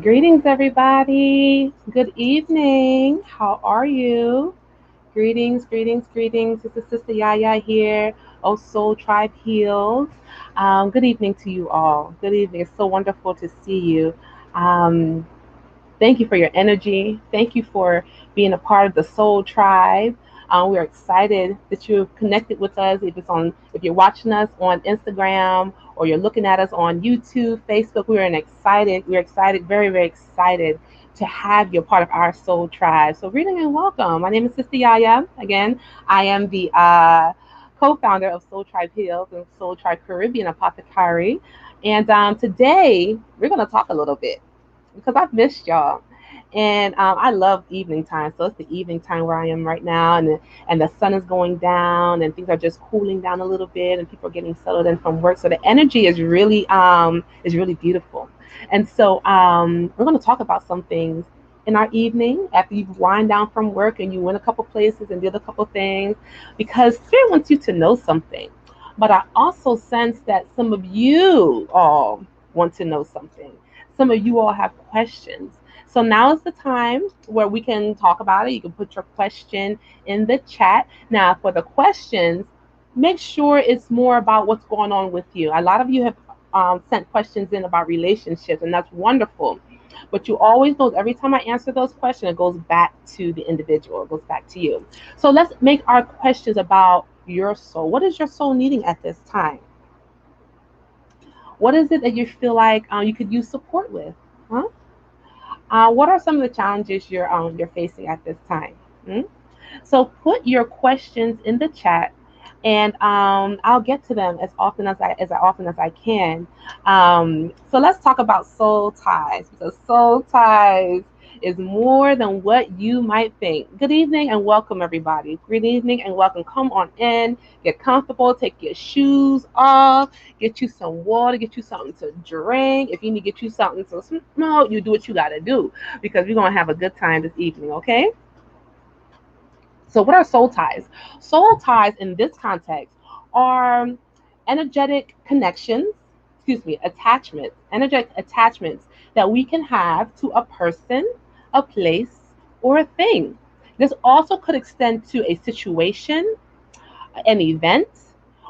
Greetings, everybody. Good evening. How are you? Greetings, greetings, greetings. This is Sistah Yaya here. Oh, Soul Tribe Heals. Good evening to you all. Good evening. It's so wonderful to see you. Um, Thank you for your energy. Thank you for being a part of the Soul Tribe. We're excited that you've connected with us. If you're watching us on Instagram or you're looking at us on YouTube, Facebook, We're excited, very, very excited to have you a part of our Soul Tribe. So, greeting and welcome. My name is Sister Yaya. Again, I am the co-founder of Soul Tribe Heals and Soul Tribe Caribbean Apothecary. And today we're going to talk a little bit because I've missed y'all. And I love evening time. So it's the evening time where I am right now, and the sun is going down, and things are just cooling down a little bit, and people are getting settled in from work. So the energy is really beautiful. And so we're going to talk about some things in our evening after you've wind down from work and you went a couple places and did a couple things, because Spirit wants you to know something. But I also sense that some of you all want to know something. Some of you all have questions. So now is the time where we can talk about it. You can put your question in the chat. Now, for the questions, make sure it's more about what's going on with you. A lot of you have sent questions in about relationships, and that's wonderful. But you always know every time I answer those questions, it goes back to the individual, it goes back to you. So let's make our questions about your soul. What is your soul needing at this time? What is it that you feel like you could use support with? Huh? What are some of the challenges you're facing at this time? Hmm? So put your questions in the chat, and I'll get to them as I can. So let's talk about soul ties, because soul ties is more than what you might think. Good evening and welcome, everybody. Good evening and welcome. Come on in, get comfortable, take your shoes off, get you some water, get you something to drink. If you need to get you something to smoke, you do what you got to do, because we're gonna have a good time this evening. Okay. So, what are soul ties? Soul ties in this context are energetic connections, energetic attachments that we can have to a person, a place, or a thing. This also could extend to a situation, an event,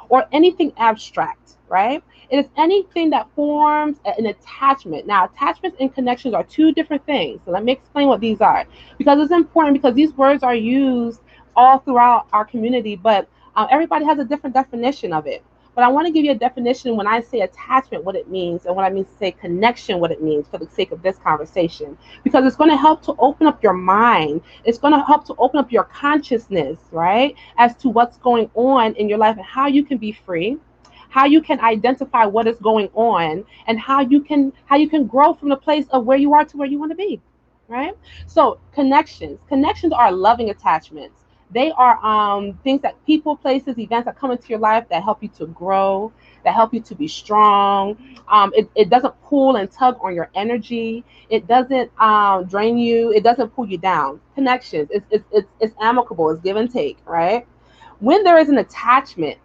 or anything abstract, right? It is anything that forms an attachment. Now, attachments and connections are two different things. So let me explain what these are, because it's important, because these words are used all throughout our community, but everybody has a different definition of it. But I want to give you a definition when I say attachment, what it means, and what I mean to say connection, what it means, for the sake of this conversation, because it's going to help to open up your mind. It's going to help to open up your consciousness, right, as to what's going on in your life and how you can be free, how you can identify what is going on, and how you can grow from the place of where you are to where you want to be, right? So connections are loving attachments. They are things that people, places, events that come into your life that help you to grow, that help you to be strong. It doesn't pull and tug on your energy. It doesn't drain you. It doesn't pull you down. Connections, it's amicable. It's give and take, right? When there is an attachment,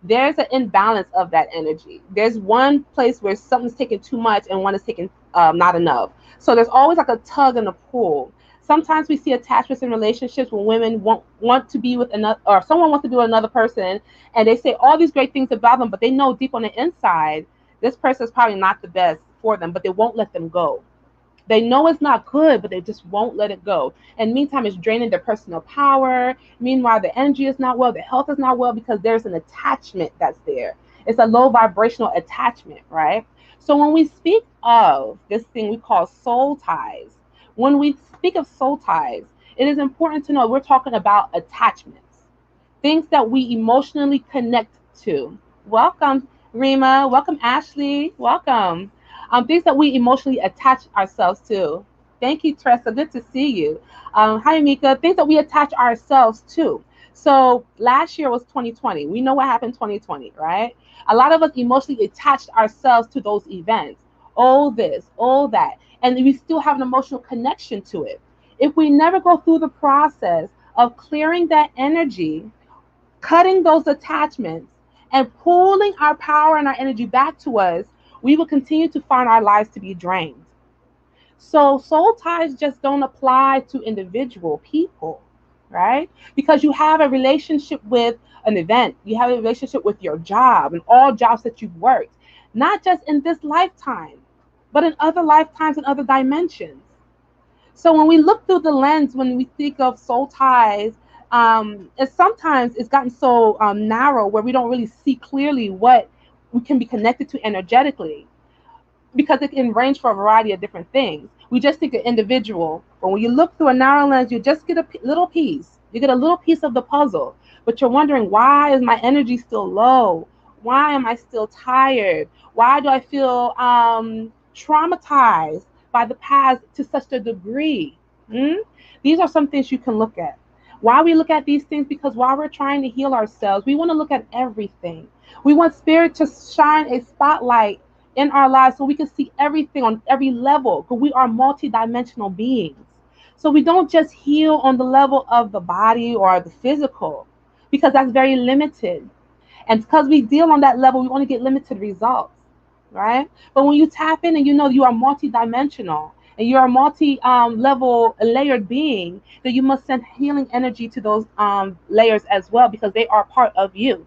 there's an imbalance of that energy. There's one place where something's taking too much and one is taking not enough. So there's always like a tug and a pull. Sometimes we see attachments in relationships when women want to be with another, or someone wants to be with another person, and they say all these great things about them, but they know deep on the inside this person is probably not the best for them, but they won't let them go. They know it's not good, but they just won't let it go. And meantime, it's draining their personal power. Meanwhile, the energy is not well, the health is not well, because there's an attachment that's there. It's a low vibrational attachment, right? So when we speak of this thing we call soul ties, when we speak of soul ties, it is important to know we're talking about attachments, things that we emotionally connect to. Welcome, Rima. Welcome, Ashley. Welcome. Things that we emotionally attach ourselves to. Thank you, Tressa. Good to see you. Hi, Mika. Things that we attach ourselves to. So last year was 2020. We know what happened in 2020, right? A lot of us emotionally attached ourselves to those events. All this, all that. And we still have an emotional connection to it. If we never go through the process of clearing that energy, cutting those attachments, and pulling our power and our energy back to us, we will continue to find our lives to be drained. So soul ties just don't apply to individual people, right? Because you have a relationship with an event, you have a relationship with your job and all jobs that you've worked, not just in this lifetime, but in other lifetimes and other dimensions. So when we look through the lens, when we think of soul ties, it's sometimes it's gotten so narrow where we don't really see clearly what we can be connected to energetically, because it can range for a variety of different things. We just think of individual, but when you look through a narrow lens, you just get a little piece. You get a little piece of the puzzle, but you're wondering, why is my energy still low? Why am I still tired? Why do I feel traumatized by the past to such a degree? Hmm? These are some things you can look at. Why we look at these things? Because while we're trying to heal ourselves, we want to look at everything. We want spirit to shine a spotlight in our lives so we can see everything on every level, because we are multidimensional beings. So we don't just heal on the level of the body or the physical, because that's very limited. And because we deal on that level, we only get limited results, right? But when you tap in and you know you are multidimensional and you're a multi level layered being, then you must send healing energy to those layers as well, because they are part of you.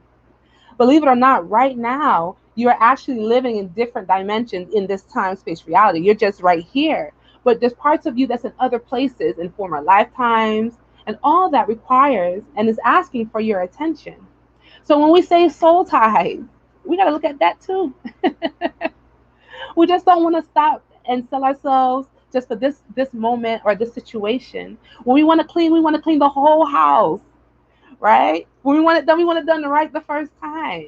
Believe it or not, right now, you're actually living in different dimensions in this time space reality. You're just right here. But there's parts of you that's in other places in former lifetimes, and all that requires and is asking for your attention. So when we say soul ties, we got to look at that too. We just don't want to stop and sell ourselves just for this moment or this situation. When we want to clean the whole house, right? When we want it done, we want it done right the first time.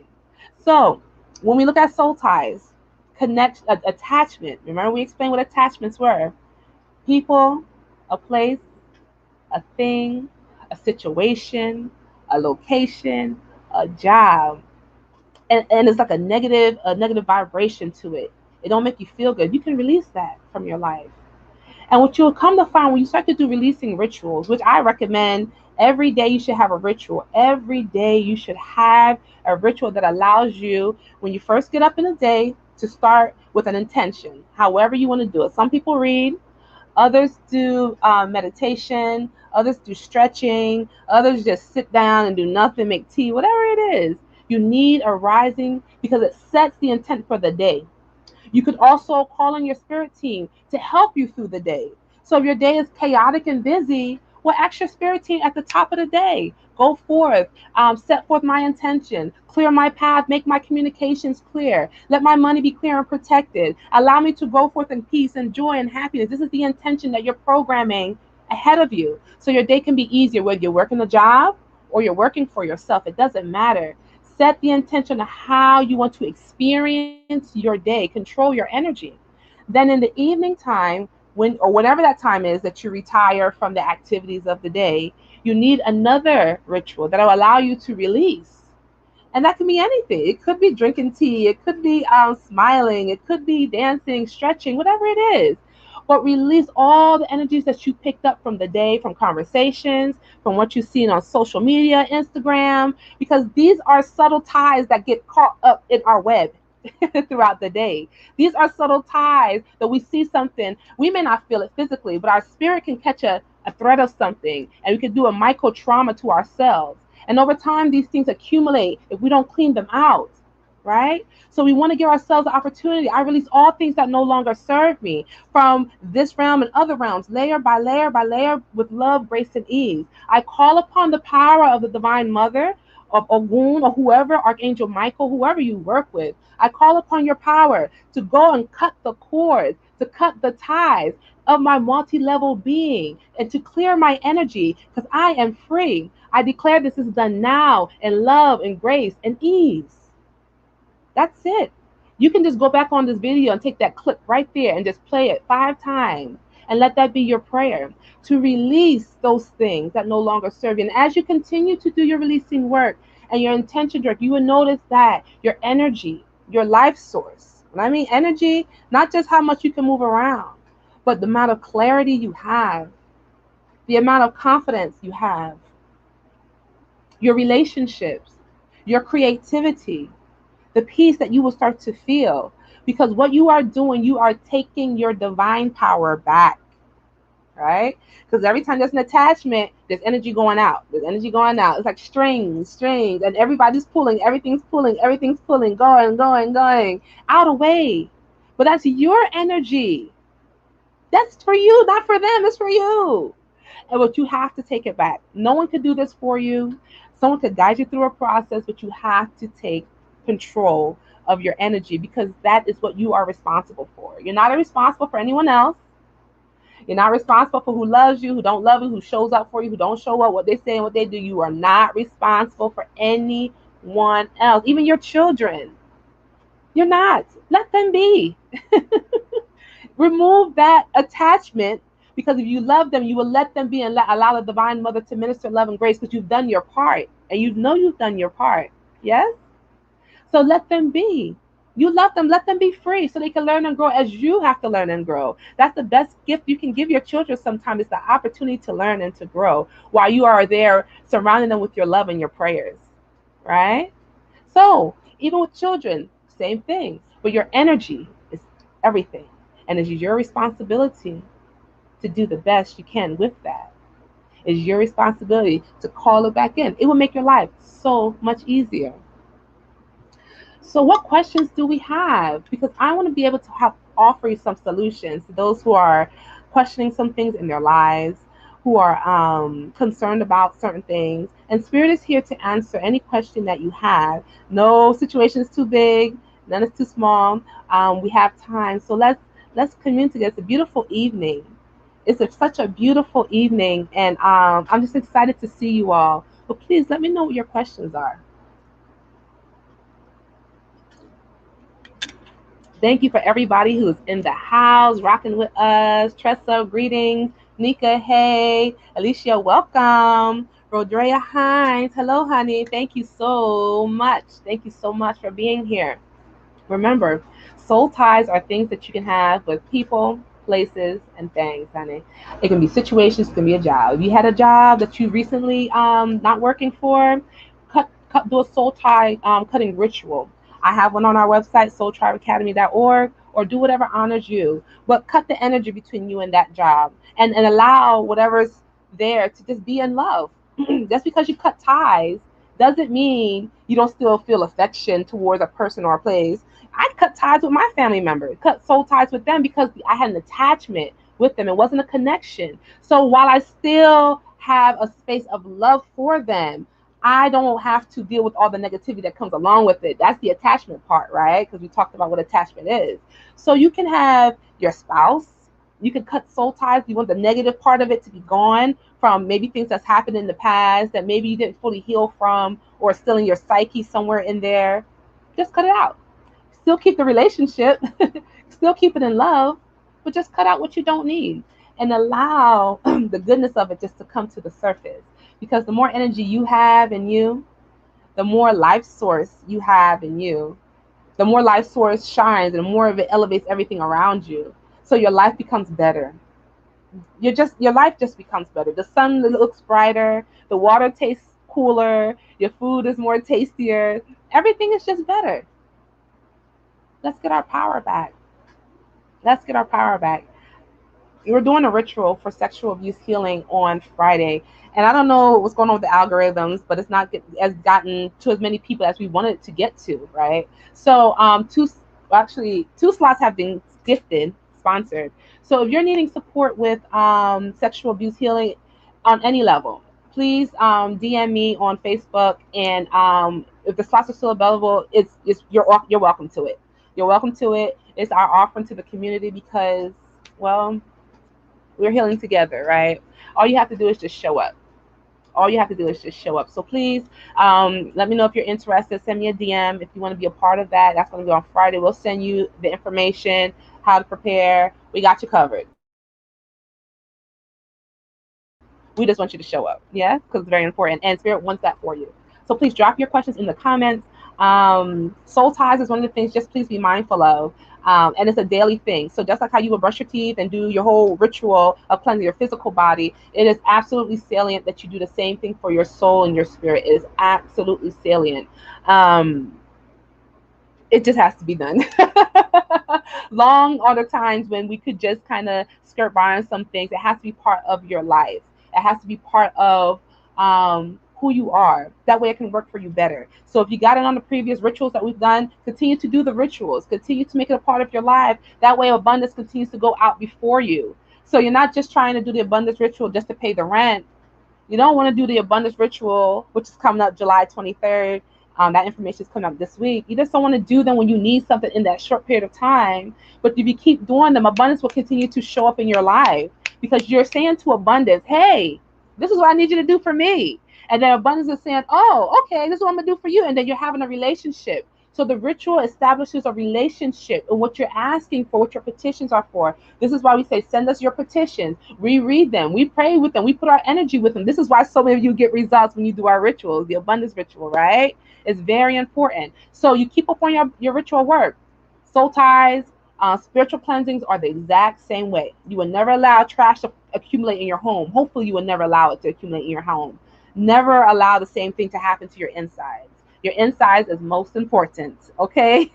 So when we look at soul ties, attachment. Remember we explained what attachments were: people, a place, a thing, a situation, a location, a job, and it's like a negative vibration to it. It don't make you feel good. You can release that from your life. And what you'll come to find when you start to do releasing rituals, which I recommend, every day you should have a ritual. Every day you should have a ritual that allows you, when you first get up in the day, to start with an intention, however you want to do it. Some people read, others do meditation, others do stretching, others just sit down and do nothing, make tea, whatever it is. You need a rising because it sets the intent for the day. You could also call on your spirit team to help you through the day. So if your day is chaotic and busy, well, ask your spirit team at the top of the day. Go forth, set forth my intention, clear my path, make my communications clear, let my money be clear and protected, allow me to go forth in peace and joy and happiness. This is the intention that you're programming ahead of you. So your day can be easier, whether you're working a job or you're working for yourself. It doesn't matter. Set the intention of how you want to experience your day, control your energy. Then in the evening time, when or whenever that time is that you retire from the activities of the day, you need another ritual that will allow you to release. And that can be anything. It could be drinking tea, it could be smiling, it could be dancing, stretching, whatever it is. But release all the energies that you picked up from the day, from conversations, from what you've seen on social media, Instagram, because these are subtle ties that get caught up in our web throughout the day. These are subtle ties that we see something, we may not feel it physically, but our spirit can catch a thread of something, and we can do a micro trauma to ourselves. And over time, these things accumulate if we don't clean them out, right? So we want to give ourselves the opportunity. I release all things that no longer serve me from this realm and other realms, layer by layer, with love, grace, and ease. I call upon the power of the Divine Mother, of Ogun, or whoever, Archangel Michael, whoever you work with. I call upon your power to go and cut the cords, to cut the ties of my multi-level being, and to clear my energy, because I am free. I declare this is done now in love and grace and ease. That's it. You can just go back on this video and take that clip right there and just play it 5 times and let that be your prayer to release those things that no longer serve you. And as you continue to do your releasing work and your intention work, you will notice that your energy, your life source, and I mean energy, not just how much you can move around, but the amount of clarity you have, the amount of confidence you have, your relationships, your creativity, the peace that you will start to feel Because what you are doing, you are taking your divine power back, right? Because every time there's an attachment, there's energy going out. There's energy going out. It's like strings, and everybody's pulling, everything's pulling, going, out away. But that's your energy. That's for you, not for them. It's for you. And what you have to take it back. No one could do this for you. Someone could guide you through a process, but you have to take control of your energy because that is what you are responsible for. You're not responsible for anyone else. You're not responsible for who loves you, who don't love you, who shows up for you, who don't show up, what they say and what they do. You are not responsible for anyone else, even your children. You're not. Let them be. Remove that attachment because if you love them, you will let them be and allow the Divine Mother to minister love and grace because you've done your part and you know you've done your part. Yes? So let them be. You love them, let them be free so they can learn and grow as you have to learn and grow. That's the best gift you can give your children sometimes is the opportunity to learn and to grow while you are there surrounding them with your love and your prayers, right? So even with children, same thing. But your energy is everything. And it's your responsibility to do the best you can with that. It's your responsibility to call it back in. It will make your life so much easier. So what questions do we have? Because I want to be able to offer you some solutions to those who are questioning some things in their lives, who are concerned about certain things. And Spirit is here to answer any question that you have. No situation is too big, none is too small. We have time. So let's commune together. It's a beautiful evening. Such a beautiful evening. And I'm just excited to see you all. But please let me know what your questions are. Thank you for everybody who's in the house, rocking with us. Tressa, greetings. Nika, hey. Alicia, welcome. Rodrea Hines, hello, honey. Thank you so much. Thank you so much for being here. Remember, soul ties are things that you can have with people, places, and things, honey. It can be situations, it can be a job. If you had a job that you recently not working for, do a soul tie cutting ritual. I have one on our website, soultribeacademy.org, or do whatever honors you. But cut the energy between you and that job and allow whatever's there to just be in love. Just because you cut ties doesn't mean you don't still feel affection towards a person or a place. I cut ties with my family members, cut soul ties with them because I had an attachment with them. It wasn't a connection. So while I still have a space of love for them, I don't have to deal with all the negativity that comes along with it. That's the attachment part, right? Because we talked about what attachment is. So you can have your spouse. You can cut soul ties. You want the negative part of it to be gone from maybe things that's happened in the past that maybe you didn't fully heal from or still in your psyche somewhere in there. Just cut it out. Still keep the relationship. Still keep it in love. But just cut out what you don't need and allow the goodness of it just to come to the surface. Because the more energy you have in you, the more life source you have in you, the more life source shines and the more of it elevates everything around you. So your life becomes better. Your life just becomes better. The sun looks brighter, the water tastes cooler, your food is more tastier. Everything is just better. Let's get our power back. Let's get our power back. We're doing a ritual for sexual abuse healing on Friday. And I don't know what's going on with the algorithms, but it's not gotten to as many people as we wanted it to get to, right? So two slots have been gifted, sponsored. So if you're needing support with sexual abuse healing on any level, please DM me on Facebook. And if the slots are still available, you're welcome to it. You're welcome to it. It's our offering to the community because, well, we're healing together, right? All you have to do is just show up. All you have to do is just show up. So please let me know if you're interested. Send me a DM if you want to be a part of that. That's going to be on Friday. We'll send you the information, how to prepare. We got you covered. We just want you to show up, yeah? Because it's very important. And Spirit wants that for you. So please drop your questions in the comments. Soul ties is one of the things just please be mindful of. And it's a daily thing. So just like how you would brush your teeth and do your whole ritual of cleansing your physical body, it is absolutely salient that you do the same thing for your soul and your spirit. It is absolutely salient. It just has to be done. Long are the times when we could just kind of skirt by on some things. It has to be part of your life. It has to be part of who you are. That way it can work for you better. So if you got it on the previous rituals that we've done, continue to do the rituals. Continue to make it a part of your life. That way abundance continues to go out before you. So you're not just trying to do the abundance ritual just to pay the rent. You don't want to do the abundance ritual, which is coming up July 23rd. That information is coming up this week. You just don't want to do them when you need something in that short period of time. But if you keep doing them, abundance will continue to show up in your life because you're saying to abundance, hey, this is what I need you to do for me. And then abundance is saying, oh, okay, this is what I'm going to do for you. And then you're having a relationship. So the ritual establishes a relationship and what you're asking for, what your petitions are for. This is why we say, send us your petitions. We read them. We pray with them. We put our energy with them. This is why so many of you get results when you do our rituals, the abundance ritual, right? It's very important. So you keep up on your ritual work. Soul ties, spiritual cleansings are the exact same way. You will never allow trash to accumulate in your home. Hopefully you will never allow it to accumulate in your home. Never allow the same thing to happen to your insides. Your insides is most important, okay?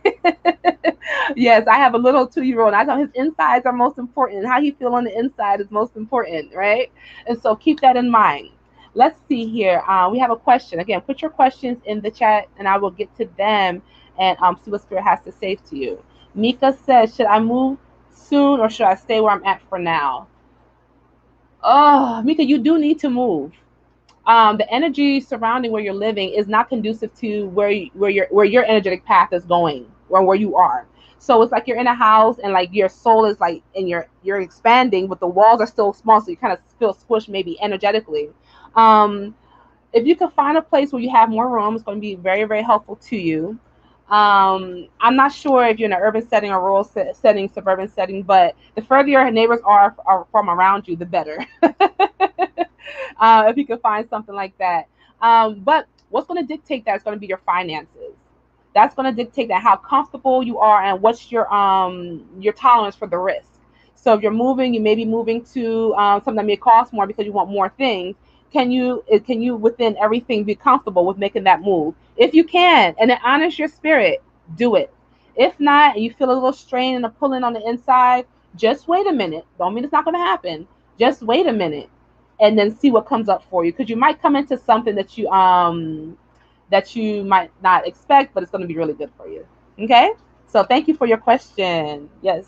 Yes, I have a little 2-year-old. I know his insides are most important. How he feel on the inside is most important, right? And so keep that in mind. Let's see here. We have a question. Again, put your questions in the chat, and I will get to them and see what Spirit has to say to you. Mika says, should I move soon or should I stay where I'm at for now? Oh, Mika, you do need to move. The energy surrounding where you're living is not conducive to where your energetic path is going or where you are. So it's like you're in a house and like your soul is like and you're expanding, but the walls are still small, so you kind of feel squished maybe energetically. If you can find a place where you have more room, it's going to be very, very helpful to you. I'm not sure if you're in an urban setting or rural setting, suburban setting, but the further your neighbors are from around you, the better. If you can find something like that. But what's going to dictate that is going to be your finances. That's going to dictate that how comfortable you are and what's your tolerance for the risk. So if you're moving, you may be moving to something that may cost more because you want more things. Can you within everything be comfortable with making that move? If you can, and it honors your spirit, do it. If not, and you feel a little strain and a pulling on the inside, just wait a minute. Don't mean it's not going to happen. Just wait a minute, and then see what comes up for you, because you might come into something that you might not expect, but it's going to be really good for you. Okay, so thank you for your question. Yes.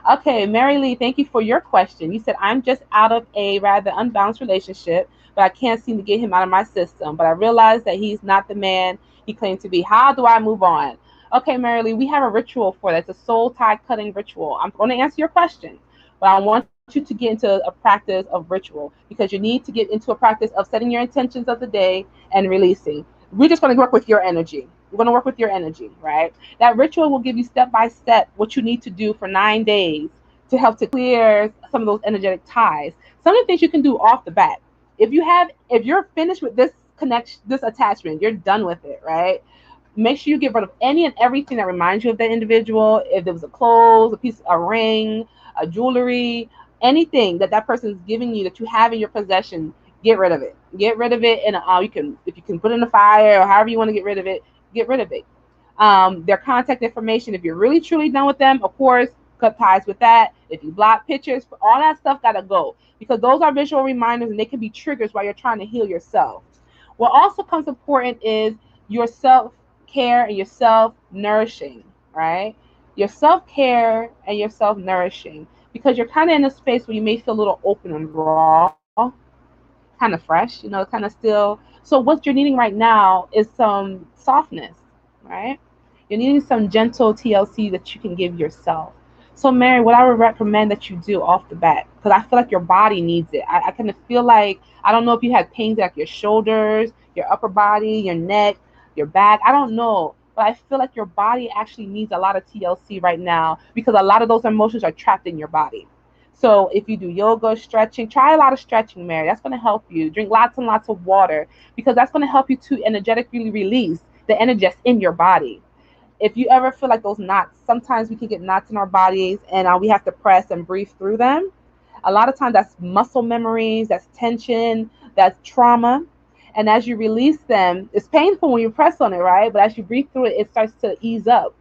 Okay, Mary Lee, thank you for your question. You said, I'm just out of a rather unbalanced relationship, but I can't seem to get him out of my system. But I realize that he's not the man he claimed to be. How do I move on? Okay, Mary Lee, we have a ritual for that. It's a soul tie cutting ritual. I'm going to answer your question, but I want you to get into a practice of ritual, because you need to get into a practice of setting your intentions of the day and releasing. We're just going to work with your energy. We're going to work with your energy, right? That ritual will give you step by step what you need to do for 9 days to help to clear some of those energetic ties. Some of the things you can do off the bat. If you're finished with this connection, this attachment, you're done with it, right? Make sure you get rid of any and everything that reminds you of that individual. If there was a clothes, a ring, a jewelry, anything that person is giving you that you have in your possession, get rid of it. Get rid of it, and if you can put it in the fire or however you want to get rid of it, get rid of it. Their contact information, if you're really truly done with them, of course, cut ties with that. If you block pictures, all that stuff gotta go, because those are visual reminders and they can be triggers while you're trying to heal yourself. What also comes important is your self-care and your self-nourishing, right? Your self-care and your self-nourishing, because you're kind of in a space where you may feel a little open and raw, kind of fresh, kind of still. So what you're needing right now is some softness, right? You're needing some gentle TLC that you can give yourself. So Mary, what I would recommend that you do off the bat, because I feel like your body needs it. I kind of feel like, I don't know if you had pains like your shoulders, your upper body, your neck, your back. I don't know, but I feel like your body actually needs a lot of TLC right now, because a lot of those emotions are trapped in your body. So if you do yoga, stretching, try a lot of stretching, Mary. That's going to help you. Drink lots and lots of water, because that's going to help you to energetically release the energy that's in your body. If you ever feel like those knots, sometimes we can get knots in our bodies and we have to press and breathe through them. A lot of times that's muscle memories, that's tension, that's trauma. And as you release them, it's painful when you press on it, right? But as you breathe through it, it starts to ease up,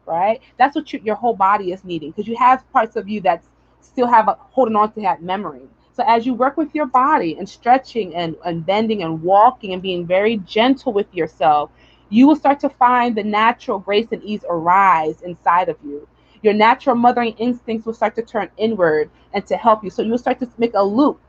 right? That's what your whole body is needing, because you have parts of you that still have holding on to that memory. So as you work with your body and stretching and bending and walking and being very gentle with yourself, you will start to find the natural grace and ease arise inside of you. Your natural mothering instincts will start to turn inward and to help you. So you will start to make a loop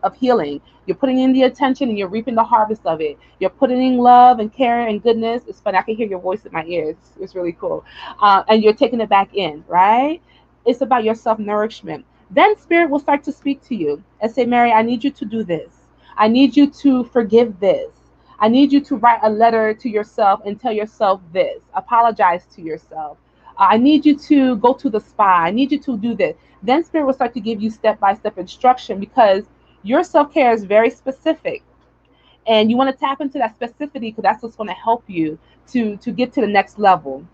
of healing. You're putting in the attention and you're reaping the harvest of it. You're putting in love and care and goodness. It's funny. I can hear your voice in my ears. It's really cool. And you're taking it back in, right? It's about your self nourishment. Then spirit will start to speak to you and say, Mary, I need you to do this. I need you to forgive this. I need you to write a letter to yourself and tell yourself this. Apologize to yourself. I need you to go to the spa. I need you to do this. Then spirit will start to give you step-by-step instruction, because your self-care is very specific. And you want to tap into that specificity, because that's what's going to help you to get to the next level.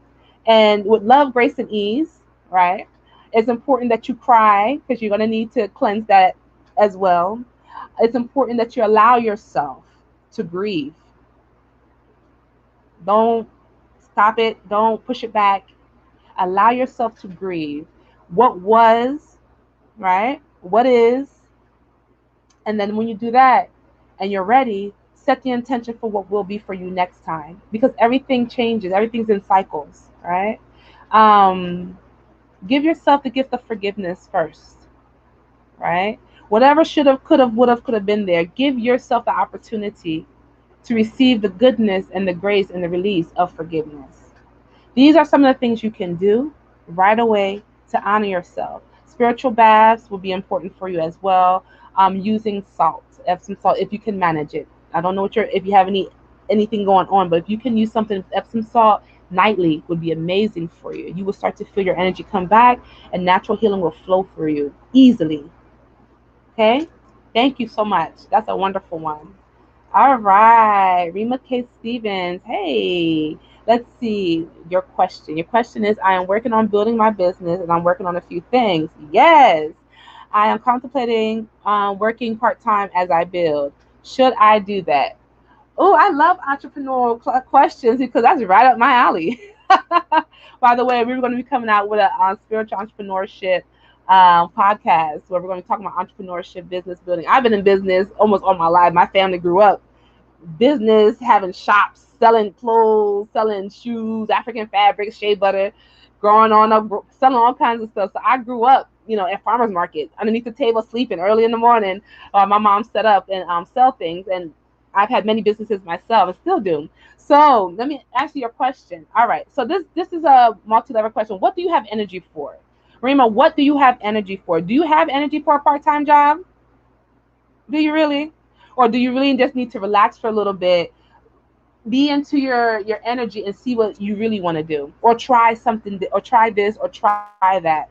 And with love, grace, and ease, right? It's important that you cry, because you're going to need to cleanse that as well. It's important that you allow yourself to grieve. Don't stop it. Don't push it back. Allow yourself to grieve what was, right? What is. And then when you do that and you're ready, set the intention for what will be for you next time, because everything changes. Everything's in cycles, right? Um, Give yourself the gift of forgiveness first, right? Whatever should have, could have been there, give yourself the opportunity to receive the goodness and the grace and the release of forgiveness. These are some of the things you can do right away to honor yourself. Spiritual baths will be important for you as well. Using salt, Epsom salt, if you can manage it. I don't know if you have anything going on, but if you can use something with Epsom salt nightly, would be amazing for you. You will start to feel your energy come back, and natural healing will flow through you easily. Okay? Thank you so much. That's a wonderful one. All right, Rima K. Stevens. Hey, let's see your question. Your question is, I am working on building my business and I'm working on a few things. Yes, I am contemplating working part-time as I build. Should I do that? Oh, I love entrepreneurial questions, because that's right up my alley. By the way, we're going to be coming out with a spiritual entrepreneurship podcast, where we're going to be talking about entrepreneurship, business building. I've been in business almost all my life. My family grew up business, having shops, selling clothes, selling shoes, African fabrics, shea butter, growing on up, selling all kinds of stuff. So I grew up, at farmers markets, underneath the table, sleeping early in the morning. My mom set up and sell things, and I've had many businesses myself and still do. So let me answer your question. All right. So this is a multi-level question. What do you have energy for? Rima, what do you have energy for? Do you have energy for a part-time job? Do you really? Or do you really just need to relax for a little bit, be into your energy, and see what you really want to do, or try something, or try this, or try that.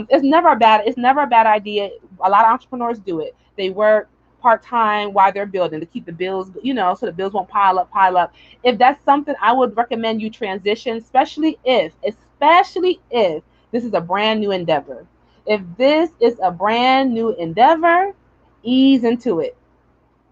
It's never a bad idea. A lot of entrepreneurs do it. They work part-time while they're building to keep the bills, so the bills won't pile up. If that's something, I would recommend you transition, especially if this is a brand new endeavor. If this is a brand new endeavor, ease into it.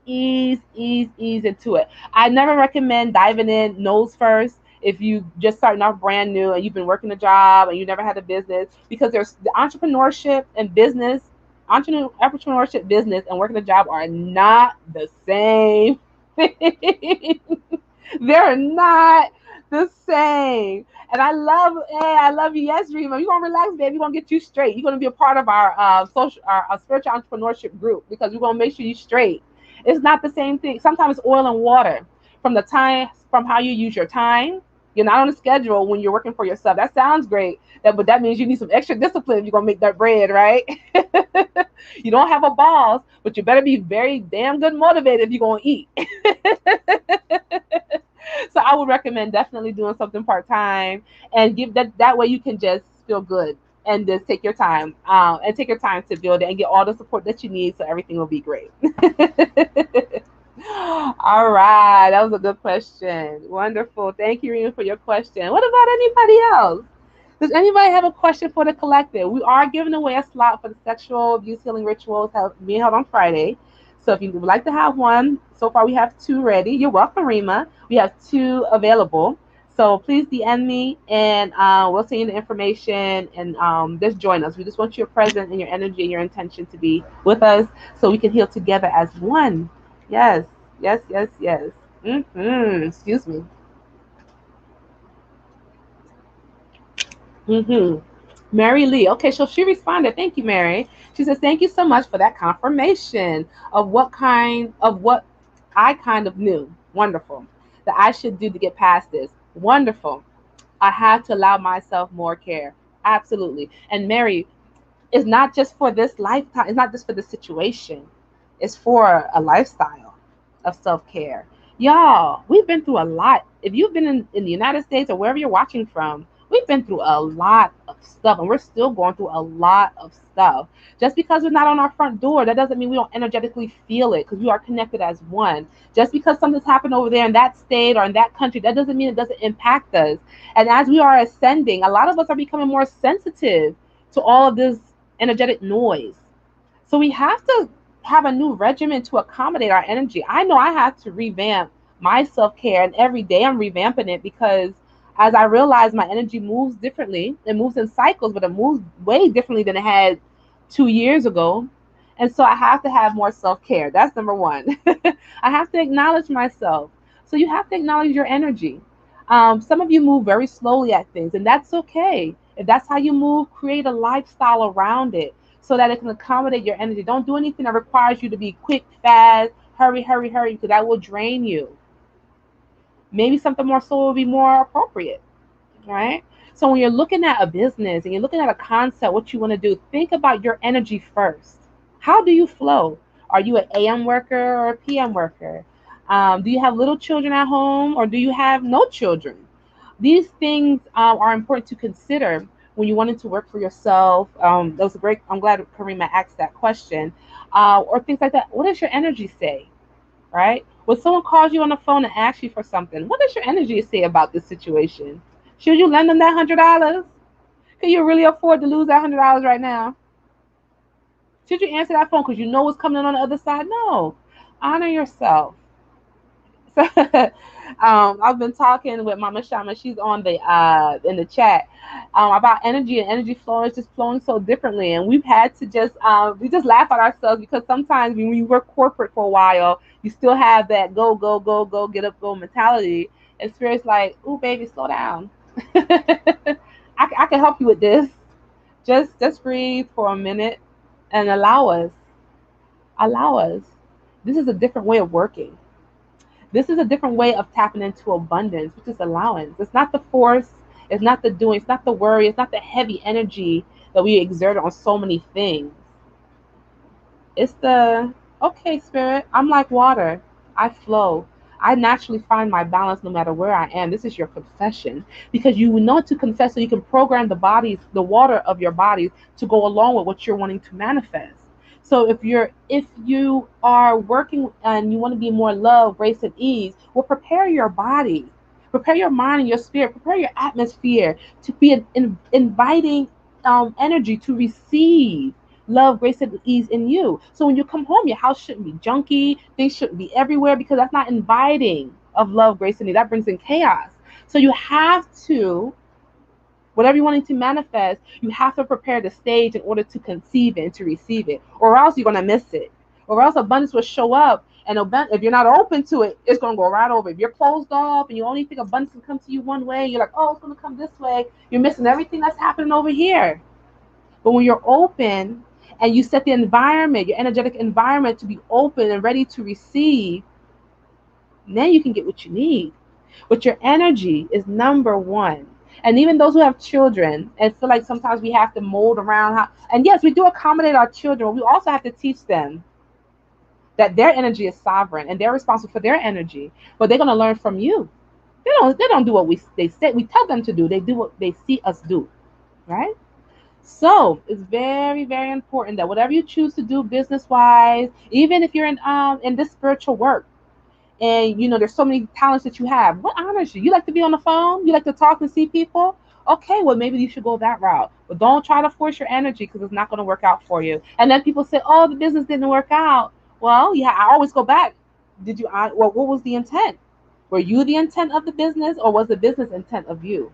Ease into it. I never recommend diving in nose first if you just starting off brand new and you've been working a job and you never had a business, because there's the entrepreneurship, business, and working a job are not the same thing. They're not the same. And I love you. Yes, Rima. You're gonna relax, baby. We're gonna get you straight. You're gonna be a part of our our spiritual entrepreneurship group, because we're gonna make sure you're straight. It's not the same thing. Sometimes it's oil and water. From how you use your time. You're not on a schedule when you're working for yourself. That sounds great. But that means you need some extra discipline if you're gonna make that bread, right? You don't have a boss, but you better be very damn good motivated if you're gonna eat. So I would recommend definitely doing something part-time, and give that way you can just feel good and just take your time, and take your time to build it and get all the support that you need, so everything will be great. All right, that was a good question. Wonderful. Thank you, Rena, for your question. What about anybody else? Does anybody have a question for the collective? We are giving away a slot for the sexual abuse healing rituals being held on Friday. So if you would like to have one, so far we have 2 ready. You're welcome, Rima. We have 2 available. So please DM me, and we'll send you the information, and just join us. We just want your presence and your energy and your intention to be with us so we can heal together as one. Yes, yes, yes, yes. Excuse me. Mary Lee. Okay, so she responded. Thank you, Mary. She says, "Thank you so much for that confirmation of what I kind of knew. Wonderful. That I should do to get past this. Wonderful. I have to allow myself more care. Absolutely." And Mary, it's not just for this lifetime, it's not just for the situation, it's for a lifestyle of self care. Y'all, we've been through a lot. If you've been in the United States or wherever you're watching from, we've been through a lot of stuff, and we're still going through a lot of stuff. Just because we're not on our front door, that doesn't mean we don't energetically feel it, because we are connected as one. Just because something's happened over there in that state or in that country, that doesn't mean it doesn't impact us. And as we are ascending, a lot of us are becoming more sensitive to all of this energetic noise. So we have to have a new regimen to accommodate our energy. I know I have to revamp my self care, and every day I'm revamping it because as I realize my energy moves differently, it moves in cycles, but it moves way differently than it had 2 years ago. And so I have to have more self care. That's number one. I have to acknowledge myself. So you have to acknowledge your energy. Some of you move very slowly at things, and that's okay. If that's how you move, create a lifestyle around it so that it can accommodate your energy. Don't do anything that requires you to be quick, fast, hurry, hurry, hurry, because that will drain you. Maybe something more slow will be more appropriate, right? So when you're looking at a business and you're looking at a concept, what you want to do, think about your energy first. How do you flow? Are you an AM worker or a PM worker? Do you have little children at home, or do you have no children? These things are important to consider when you wanted to work for yourself. That was a great. I'm glad Karima asked that question, or things like that. What does your energy say, right? When someone calls you on the phone and asks you for something, what does your energy say about this situation? Should you lend them that $100? Can you really afford to lose that $100 right now? Should you answer that phone because you know what's coming on the other side? No. Honor yourself. So, I've been talking with Mama Shaman. She's on the in the chat about energy, and energy flowing is just flowing so differently. And we've had to just we just laugh at ourselves because sometimes when we work corporate for a while, you still have that go go go go get up go mentality. And spirit's like, "Ooh, baby, slow down. I can help you with this. Just breathe for a minute and allow us. This is a different way of working. This is a different way of tapping into abundance, which is allowance. It's not the force, it's not the doing, it's not the worry, it's not the heavy energy that we exert on so many things. It's the, okay, spirit, I'm like water. I flow. I naturally find my balance no matter where I am. This is your confession. Because you know to confess so you can program the water of your body to go along with what you're wanting to manifest. So if you are working and you want to be more love, grace, and ease, well, prepare your body, prepare your mind and your spirit, prepare your atmosphere to be inviting energy to receive love, grace, and ease in you. So when you come home, your house shouldn't be junky, things shouldn't be everywhere, because that's not inviting of love, grace, and ease. That brings in chaos. So you have to, whatever you're wanting to manifest, you have to prepare the stage in order to conceive it and to receive it, or else you're going to miss it. Or else abundance will show up, and if you're not open to it, it's going to go right over. If you're closed off and you only think abundance can come to you one way, you're like, oh, it's going to come this way, you're missing everything that's happening over here. But when you're open and you set the environment, your energetic environment, to be open and ready to receive, then you can get what you need. But your energy is number one. And even those who have children and feel like sometimes we have to mold around how, and yes, we do accommodate our children, but we also have to teach them that their energy is sovereign and they're responsible for their energy. But they're gonna learn from you. They don't do what they say we tell them to do. They do what they see us do, right? So it's very, very important that whatever you choose to do business wise, even if you're in this spiritual work, and there's so many talents that you have, what honors you? You like to be on the phone, you like to talk and see people. Okay, well, maybe you should go that route, but don't try to force your energy, because it's not going to work out for you. And then people say, oh, the business didn't work out. Well, yeah, I always go back. Did you, well, what was the intent? Were you the intent of the business, or was the business intent of you?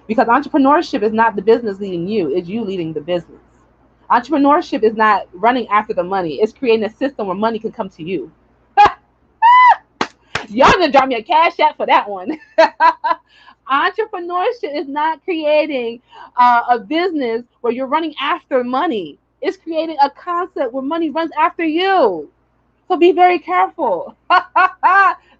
Because entrepreneurship is not the business leading you, it's you leading the business. Entrepreneurship is not running after the money, it's creating a system where money can come to you. Y'all gonna drop me a cash app for that one. Entrepreneurship is not creating a business where you're running after money. It's creating a concept where money runs after you. So be very careful.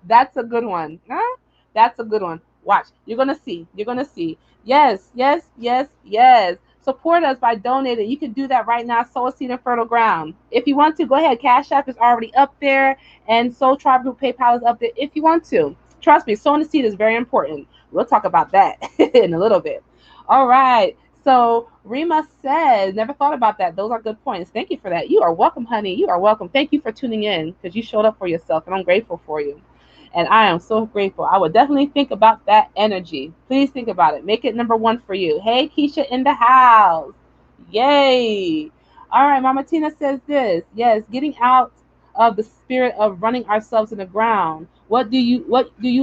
That's a good one. Huh? That's a good one. Watch. You're going to see. You're going to see. Yes, yes, yes, yes. Support us by donating. You can do that right now. Sow a seed in fertile ground. If you want to, go ahead. Cash App is already up there. And Soul Tribe Group PayPal is up there if you want to. Trust me, sowing the seed is very important. We'll talk about that in a little bit. All right. So Rima says, never thought about that. Those are good points. Thank you for that. You are welcome, honey. You are welcome. Thank you for tuning in because you showed up for yourself, and I'm grateful for you. And I am so grateful. I would definitely think about that energy. Please think about it. Make it number one for you. Hey, Keisha in the house. Yay. All right, Mama Tina says this. Yes, getting out of the spirit of running ourselves in the ground. What do you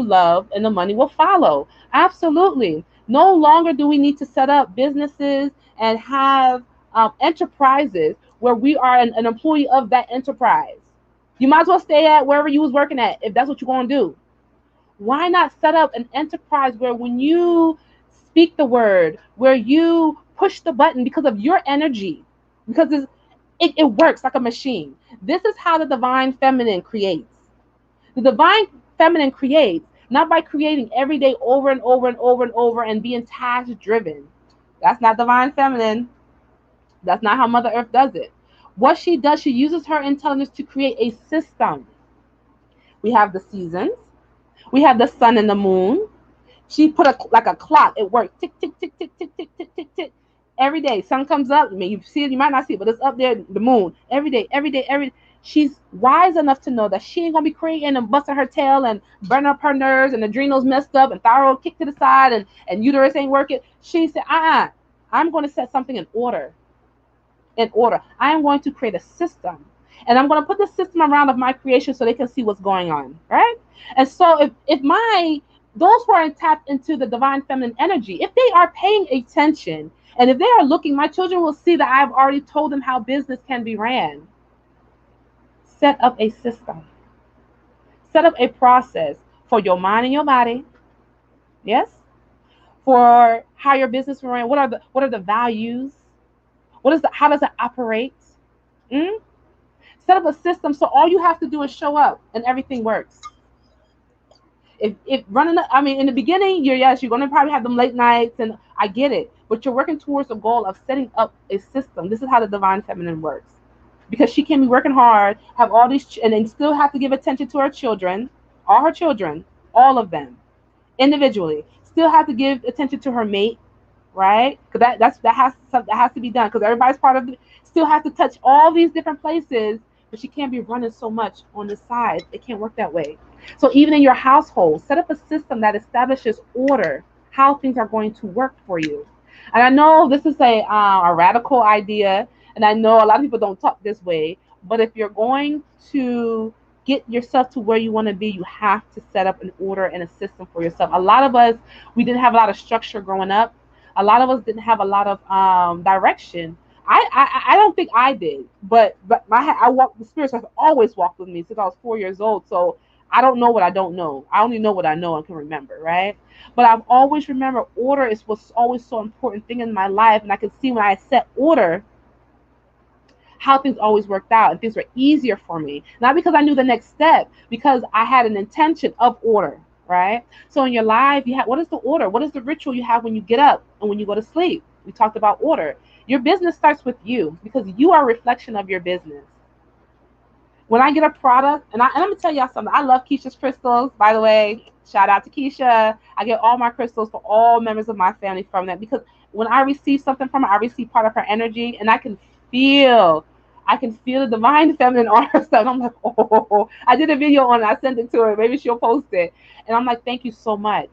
love, and the money will follow. Absolutely. No longer do we need to set up businesses and have enterprises where we are an employee of that enterprise. You might as well stay at wherever you was working at if that's what you're going to do. Why not set up an enterprise where when you speak the word, where you push the button because of your energy, because it works like a machine. This is how the divine feminine creates. The divine feminine creates not by creating every day over and over and over and over and being task driven. That's not divine feminine. That's not how Mother Earth does it. What she does, she uses her intelligence to create a system. We have the seasons. We have the sun and the moon. She put like a clock. It works. Tick, tick, tick, tick, tick, tick, tick, tick, tick. Every day, sun comes up. I mean, you see it, you might not see it, but it's up there. The moon. Every day, every day, every day. She's wise enough to know that she ain't gonna be creating and busting her tail and burning up her nerves and adrenals messed up and thyroid kicked to the side and uterus ain't working. She said, I'm going to set something in order. In order. I am going to create a system. And I'm going to put the system around of my creation so they can see what's going on. Right? And so if those who are tapped into the divine feminine energy, if they are paying attention and if they are looking, my children will see that I've already told them how business can be ran. Set up a system. Set up a process for your mind and your body. Yes? For how your business will run. What are the values? How does it operate? Set up a system so all you have to do is show up and everything works. If running, I mean, in the beginning, you're going to probably have them late nights, and I get it, but you're working towards the goal of setting up a system. This is how the divine feminine works, because she can be working hard, have all these, and then still have to give attention to her children, all of them, individually. Still have to give attention to her mate, right? Because that has to be done, because everybody's part of it. Still have to touch all these different places, but she can't be running so much on the side. It can't work that way. So even in your household, set up a system that establishes order, how things are going to work for you. And I know this is a radical idea, and I know a lot of people don't talk this way, but if you're going to get yourself to where you want to be, you have to set up an order and a system for yourself. A lot of us, we didn't have a lot of structure growing up. A lot of us didn't have a lot of direction. I don't think I did, but I walked, the spirits have always walked with me since I was 4 years old. So I don't know what I don't know. I only know what I know and can remember, right? But I've always remembered order is what's always so important thing in my life. And I can see when I set order, how things always worked out and things were easier for me. Not because I knew the next step, because I had an intention of order, right? So in your life, what is the order? What is the ritual you have when you get up and when you go to sleep? We talked about order. Your business starts with you, because you are a reflection of your business. When I get a product, and I'm going to tell y'all something. I love Keisha's crystals, by the way. Shout out to Keisha. I get all my crystals for all members of my family from that, because when I receive something from her, I receive part of her energy, and I can feel the divine feminine on her stuff. And I'm like, oh, I did a video on it. I sent it to her. Maybe she'll post it. And I'm like, thank you so much.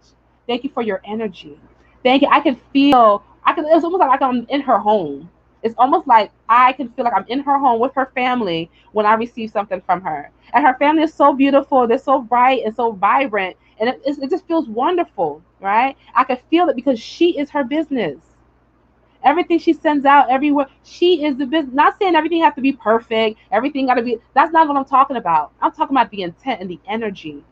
Thank you for your energy. Thank you. It's almost like I'm in her home. It's almost like I can feel like I'm in her home with her family when I receive something from her. And her family is so beautiful. They're so bright and so vibrant. And it just feels wonderful, right? I can feel it because she is her business. Everything she sends out everywhere, she is the business. Not saying everything has to be perfect, everything got to be, that's not what I'm talking about. I'm talking about the intent and the energy,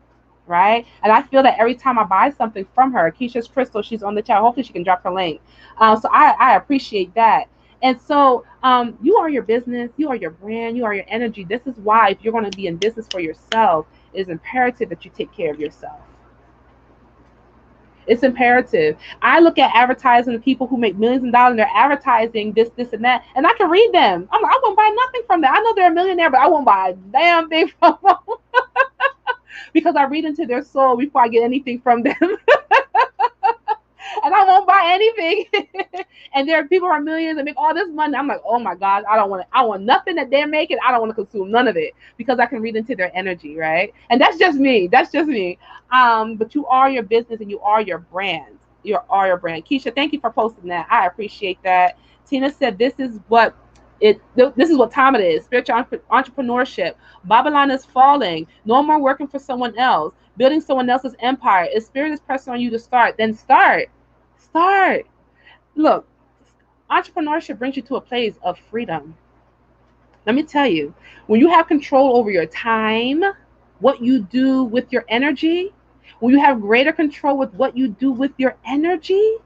right? And I feel that every time I buy something from her, Keisha's Crystal, she's on the chat. Hopefully she can drop her link. So I appreciate that. And so you are your business, you are your brand, you are your energy. This is why if you're going to be in business for yourself, it is imperative that you take care of yourself. It's imperative. I look at advertising, the people who make millions of dollars and they're advertising this, and that, and I can read them. I'm like, I won't buy nothing from them. I know they're a millionaire, but I won't buy a damn thing from them because I read into their soul before I get anything from them. And I won't buy anything. And there are people who are millions and make all this money. I'm like, oh my God, I want nothing that they're making. I don't want to consume none of it because I can read into their energy, right? And that's just me. That's just me. But you are your business and you are your brand. You are your brand. Keisha, thank you for posting that. I appreciate that. Tina said this is what time it is. Spiritual entrepreneurship. Babylon is falling. No more working for someone else. Building someone else's empire. If spirit is pressing on you to start, then start. Start. Look, entrepreneurship brings you to a place of freedom. Let me tell you, when you have control over your time, what you do with your energy, when you have greater control with what you do with your energy,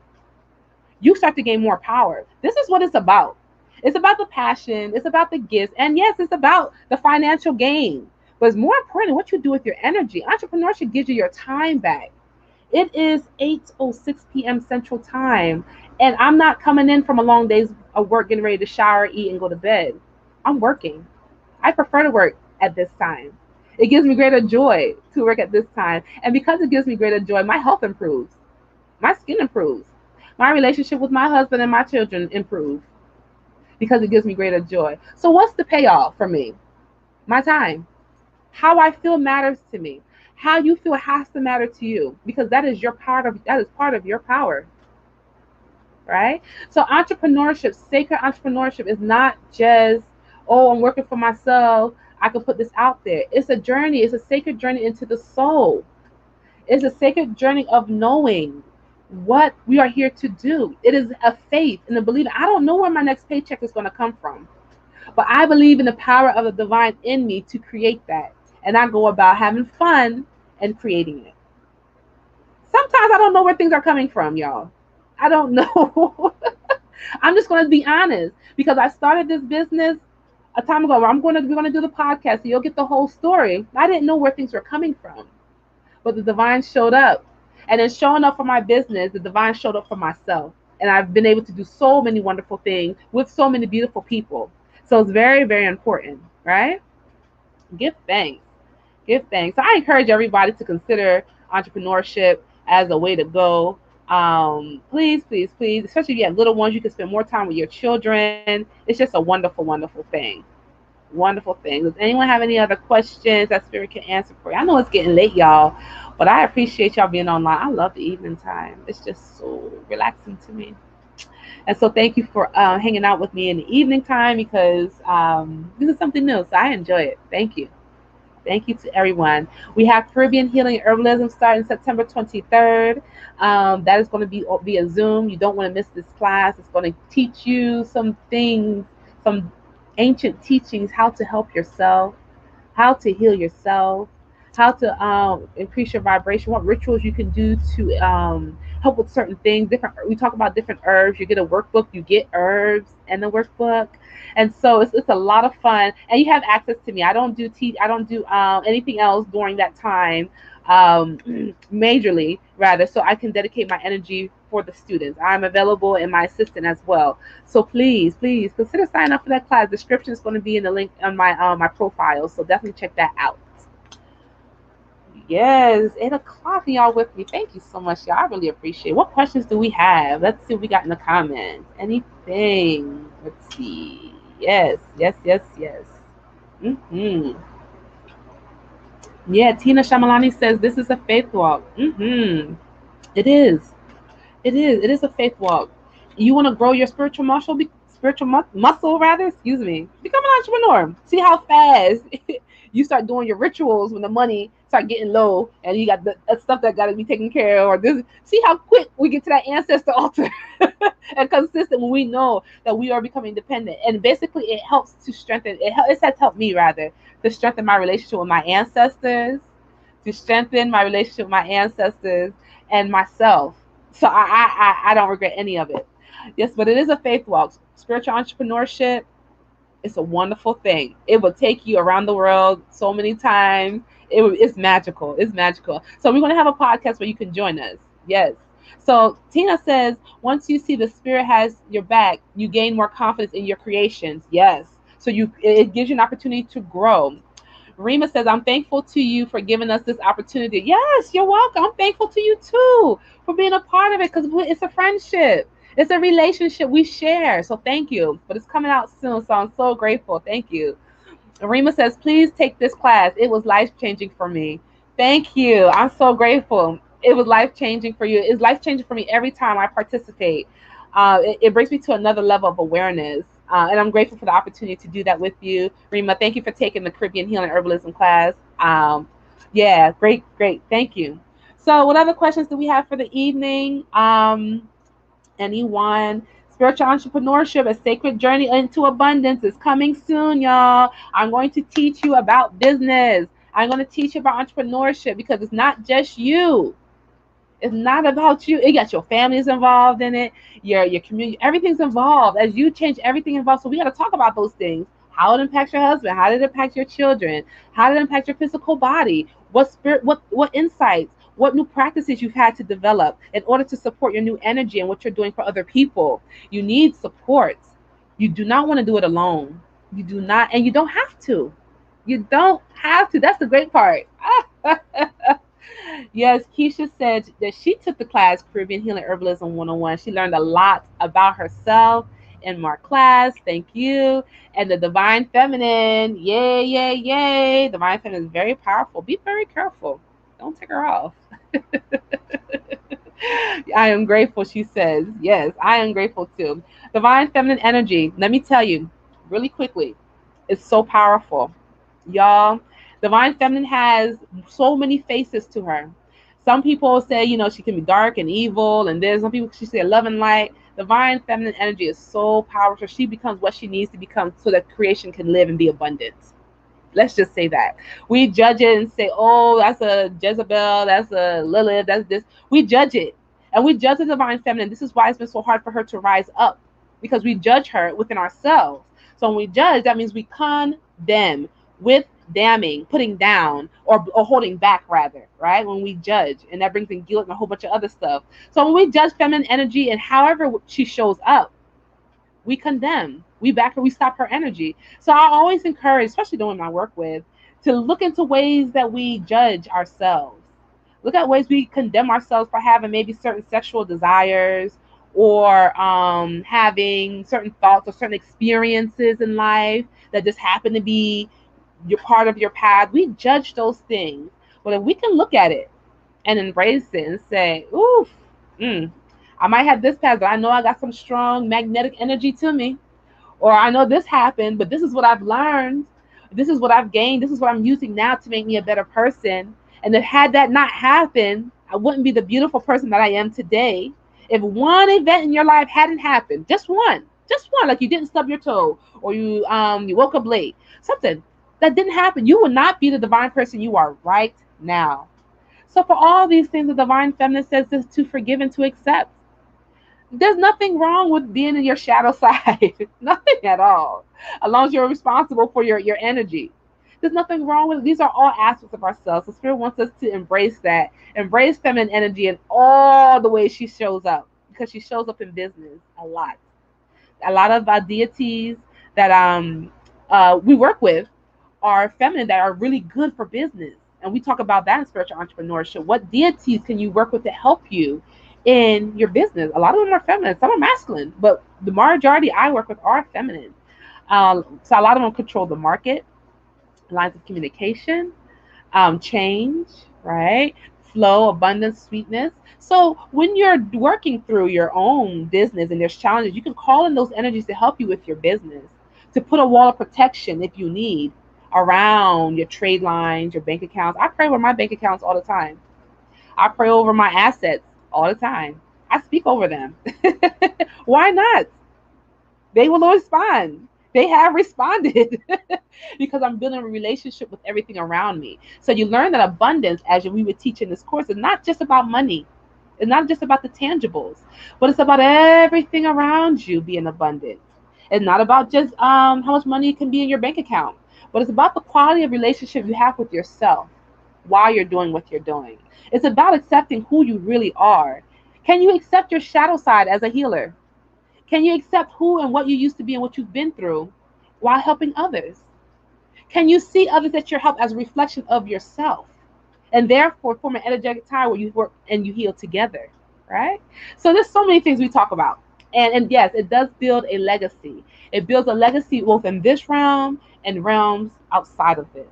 you start to gain more power. This is what it's about. It's about the passion. It's about the gifts. And yes, it's about the financial gain. But it's more important what you do with your energy. Entrepreneurship gives you your time back. It is 8:06 p.m. Central Time, and I'm not coming in from a long day's of work, getting ready to shower, eat, and go to bed. I'm working. I prefer to work at this time. It gives me greater joy to work at this time. And because it gives me greater joy, my health improves. My skin improves. My relationship with my husband and my children improves because it gives me greater joy. So what's the payoff for me? My time. How I feel matters to me. How you feel has to matter to you because that is part of your power. Right? So entrepreneurship, sacred entrepreneurship is not just, oh, I'm working for myself, I can put this out there. It's a journey, it's a sacred journey into the soul. It's a sacred journey of knowing what we are here to do. It is a faith and a belief. I don't know where my next paycheck is going to come from, but I believe in the power of the divine in me to create that. And I go about having fun and creating it. Sometimes I don't know where things are coming from, y'all. I don't know. I'm just going to be honest because I started this business a time ago where we're going to do the podcast, so you'll get the whole story. I didn't know where things were coming from, but the divine showed up. And in showing up for my business, the divine showed up for myself. And I've been able to do so many wonderful things with so many beautiful people. So it's very, very important, right? Give thanks. Give thanks. So I encourage everybody to consider entrepreneurship as a way to go. Please, please, please, especially if you have little ones, you can spend more time with your children. It's just a wonderful, wonderful thing. Wonderful thing. Does anyone have any other questions that Spirit can answer for you? I know it's getting late, y'all, but I appreciate y'all being online. I love the evening time. It's just so relaxing to me. And so thank you for hanging out with me in the evening time because this is something new, so I enjoy it. Thank you. Thank you to everyone. We have Caribbean Healing Herbalism starting September 23rd. That is going to be via Zoom. You don't want to miss this class. It's going to teach you some things, some ancient teachings, how to help yourself, how to heal yourself, how to increase your vibration, what rituals you can do to help with certain things. We talk about different herbs. You get a workbook, you get herbs and the workbook. And so it's a lot of fun, and you have access to me. I don't do anything else during that time, majorly rather, so I can dedicate my energy for the students. I'm available and my assistant as well. So please, please consider signing up for that class. Description is going to be in the link on my profile, so definitely check that out. Yes, 8 o'clock, y'all with me. Thank you so much, y'all. I really appreciate it. What questions do we have? Let's see what we got in the comments. Anything? Let's see. Yes. Yeah, Tina Shamalani says this is a faith walk. It is. It is a faith walk. You want to grow your spiritual muscle, excuse me. Become an entrepreneur. See how fast you start doing your rituals when the money start getting low, and you got the stuff that got to be taken care of, or this. See how quick we get to that ancestor altar and consistent when we know that we are becoming dependent. And basically, it helps to strengthen. It has helped me rather to strengthen my relationship with my ancestors, to strengthen my relationship with my ancestors and myself. So I don't regret any of it. Yes, but it is a faith walk. Spiritual entrepreneurship, it's a wonderful thing. It will take you around the world so many times. It's magical. It's magical. So we're going to have a podcast where you can join us. Yes. So Tina says, once you see the spirit has your back, you gain more confidence in your creations. Yes. So it gives you an opportunity to grow. Rima says, I'm thankful to you for giving us this opportunity. Yes, you're welcome. I'm thankful to you too for being a part of it, because it's a friendship. It's a relationship we share. So thank you. But it's coming out soon, so I'm so grateful. Thank you. Rima says, please take this class. It was life-changing for me. Thank you. I'm so grateful. It was life-changing for you. It's life-changing for me every time I participate. It brings me to another level of awareness. And I'm grateful for the opportunity to do that with you. Rima, thank you for taking the Caribbean Healing Herbalism class. Yeah, great. Thank you. So what other questions do we have for the evening? Anyone? Spiritual entrepreneurship, a sacred journey into abundance, is coming soon, y'all. I'm going to teach you about business. I'm going to teach you about entrepreneurship, because it's not just you. It's not about you. It got your families involved in it, your community. Everything's involved. As you change, everything involved. So we got to talk about those things. How it impacts your husband. How did it impact your children? How did it impact your physical body? What insights? What new practices you've had to develop in order to support your new energy and what you're doing for other people. You need support. You do not want to do it alone. You do not, and you don't have to. You don't have to. That's the great part. Yes, Keisha said that she took the class Caribbean Healing Herbalism 101. She learned a lot about herself in my class. Thank you. And the Divine Feminine. Yay, yay, yay. Divine Feminine is very powerful. Be very careful. Don't take her off. I am grateful, she says. Yes, I am grateful too. Divine Feminine energy, let me tell you really quickly, it's so powerful. Y'all, Divine Feminine has so many faces to her. Some people say, she can be dark and evil, and there's some people she say love and light. Divine Feminine energy is so powerful. She becomes what she needs to become so that creation can live and be abundant. Let's just say that. We judge it and say, oh, that's a Jezebel, that's a Lilith, that's this. We judge it. And we judge the Divine Feminine. This is why it's been so hard for her to rise up, because we judge her within ourselves. So when we judge, that means we condemn with damning, putting down, or holding back, rather, right? When we judge, and that brings in guilt and a whole bunch of other stuff. So when we judge feminine energy and however she shows up, we condemn, we back her, we stop her energy. So I always encourage, especially the women I work with, to look into ways that we judge ourselves. Look at ways we condemn ourselves for having maybe certain sexual desires, or having certain thoughts or certain experiences in life that just happen to be your part of your path. We judge those things. But if we can look at it and embrace it and say, oof, I might have this path, but I know I got some strong magnetic energy to me. Or I know this happened, but this is what I've learned. This is what I've gained. This is what I'm using now to make me a better person. And if had that not happened, I wouldn't be the beautiful person that I am today. If one event in your life hadn't happened, just one, like you didn't stub your toe, or you woke up late, something that didn't happen, you would not be the divine person you are right now. So for all these things, the Divine Feminine says is to forgive and to accept. There's nothing wrong with being in your shadow side. Nothing at all. As long as you're responsible for your energy. There's nothing wrong with it. These are all aspects of ourselves. The Spirit wants us to embrace that. Embrace feminine energy in all the ways she shows up. Because she shows up in business a lot. A lot of deities that we work with are feminine, that are really good for business. And we talk about that in spiritual entrepreneurship. What deities can you work with to help you in your business? A lot of them are feminine, some are masculine, but the majority I work with are feminine. So a lot of them control the market, lines of communication, change, right? Flow, abundance, sweetness. So when you're working through your own business and there's challenges, you can call in those energies to help you with your business, to put a wall of protection if you need. around your trade lines, your bank accounts. I pray over my bank accounts all the time. I pray over my assets all the time. I speak over them. Why not? They will respond. They have responded because I'm building a relationship with everything around me. So you learn that abundance, as we would teach in this course, is not just about money. It's not just about the tangibles, but it's about everything around you being abundant. It's not about just how much money can be in your bank account, but it's about the quality of relationship you have with yourself while you're doing what you're doing. It's about accepting who you really are. Can you accept your shadow side as a healer? Can you accept who and what you used to be and what you've been through while helping others? Can you see others that you help as a reflection of yourself? And therefore form an energetic tie where you work and you heal together, right? So there's so many things we talk about. And yes, it does build a legacy. It builds a legacy both in this realm and realms outside of this.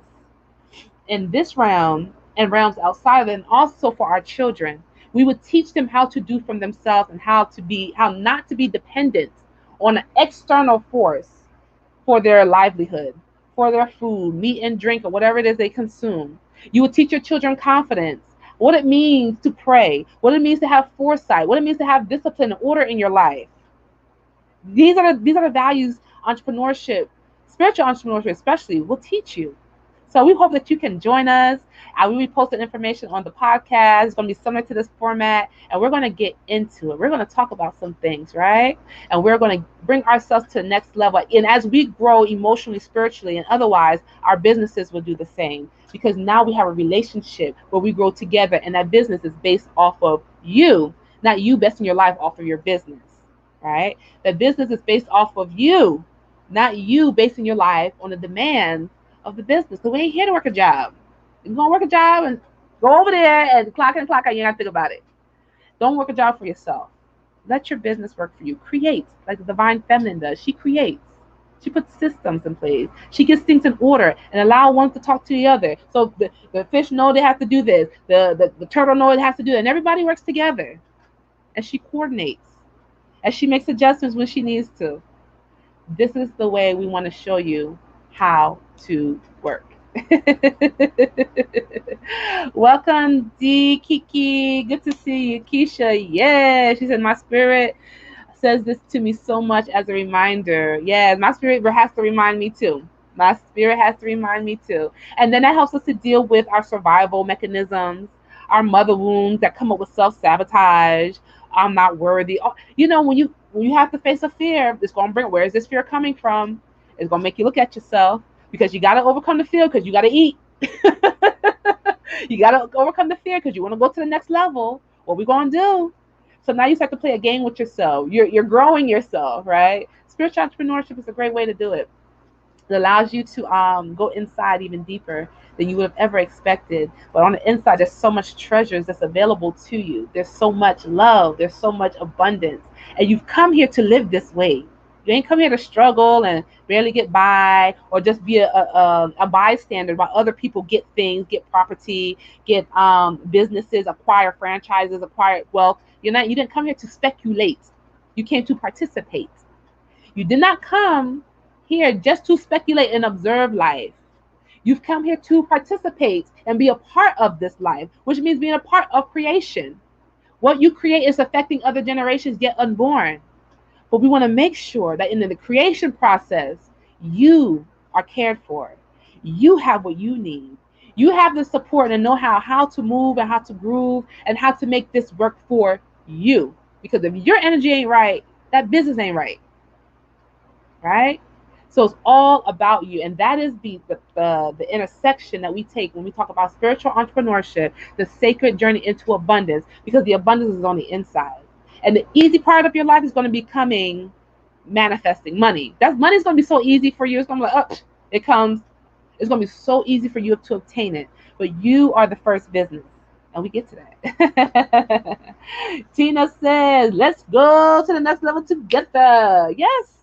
In this realm and realms outside of it, and also for our children, we would teach them how to do for themselves and how not to be dependent on an external force for their livelihood, for their food, meat and drink, or whatever it is they consume. You would teach your children confidence, what it means to pray, what it means to have foresight, what it means to have discipline and order in your life. These are the values entrepreneurship, spiritual entrepreneurship especially, will teach you. So we hope that you can join us. I will be posting information on the podcast. It's going to be similar to this format, and we're going to get into it. We're going to talk about some things, right? And we're going to bring ourselves to the next level. And as we grow emotionally, spiritually, and otherwise, our businesses will do the same, because now we have a relationship where we grow together, and that business is based off of you, not you basing your life off of your business, right? The business is based off of you, not you basing your life on the demands of the business. So we ain't here to work a job. You're going to work a job and go over there and clock in and clock out. You don't have to think about it. Don't work a job for yourself. Let your business work for you. Create, like the divine feminine does. She creates. She puts systems in place. She gets things in order and allow one to talk to the other. So the fish know they have to do this. The turtle know it has to do it. And everybody works together. And she coordinates. And she makes adjustments when she needs to. This is the way we want to show you how to work. Welcome, D Kiki. Good to see you. Keisha, yeah. She said, my spirit says this to me so much as a reminder. Yeah, my spirit has to remind me too. My spirit has to remind me too. And then that helps us to deal with our survival mechanisms, our mother wounds that come up with self-sabotage. I'm not worthy. You know, when you have to face a fear, it's going to bring, where is this fear coming from? It's going to make you look at yourself, because you got to overcome the fear, because you got to eat. You got to overcome the fear because you want to go to the next level. What we going to do? So now you start to play a game with yourself. You're growing yourself, right? Spiritual entrepreneurship is a great way to do it. It allows you to go inside even deeper than you would have ever expected. But on the inside, there's so much treasures that's available to you. There's so much love. There's so much abundance. And you've come here to live this way. You ain't come here to struggle and barely get by, or just be a bystander while other people get things, get property, get businesses, acquire franchises, acquire wealth. You didn't come here to speculate. You came to participate. You did not come here just to speculate and observe life. You've come here to participate and be a part of this life, which means being a part of creation. What you create is affecting other generations yet unborn. But we want to make sure that in the creation process, you are cared for. You have what you need. You have the support and know-how, how to move and how to groove and how to make this work for you. Because if your energy ain't right, that business ain't right. Right? So it's all about you. And that is the intersection that we take when we talk about spiritual entrepreneurship, the sacred journey into abundance, because the abundance is on the inside. And the easy part of your life is going to be manifesting money. Money is going to be so easy for you. It's going to be like, it comes. It's going to be so easy for you to obtain it. But you are the first business. And we get to that. Tina says, let's go to the next level together. Yes,